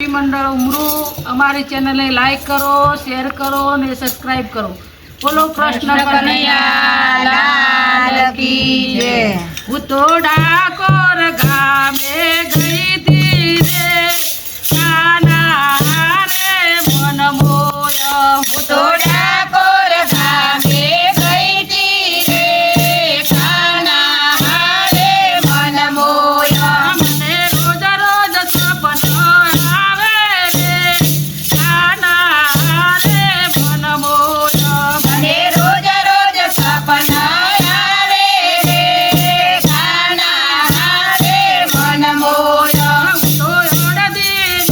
સેવાભાવી મંડળ ઉમરુ અમારી ચેનલને લાઈક કરો, શેર કરો અને સબસ્ક્રાઇબ કરો. બોલો કૃષ્ણ કનૈયા લાલ કી જય. હું તો ડાકોર ગામે ગઈ તી રે કાના રે મન મોય. હું તો ડાકોર ગામે ગઈ તી રે કાના રે મન મોય. મને રોજ રોજ સપના આવે રે કાના રે મન મોય. મને રોજ રોજ સપના આવે રે કાના રે મન મોય. હું તો અડધી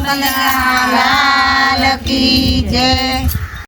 કનૈયા લાલ કી જય.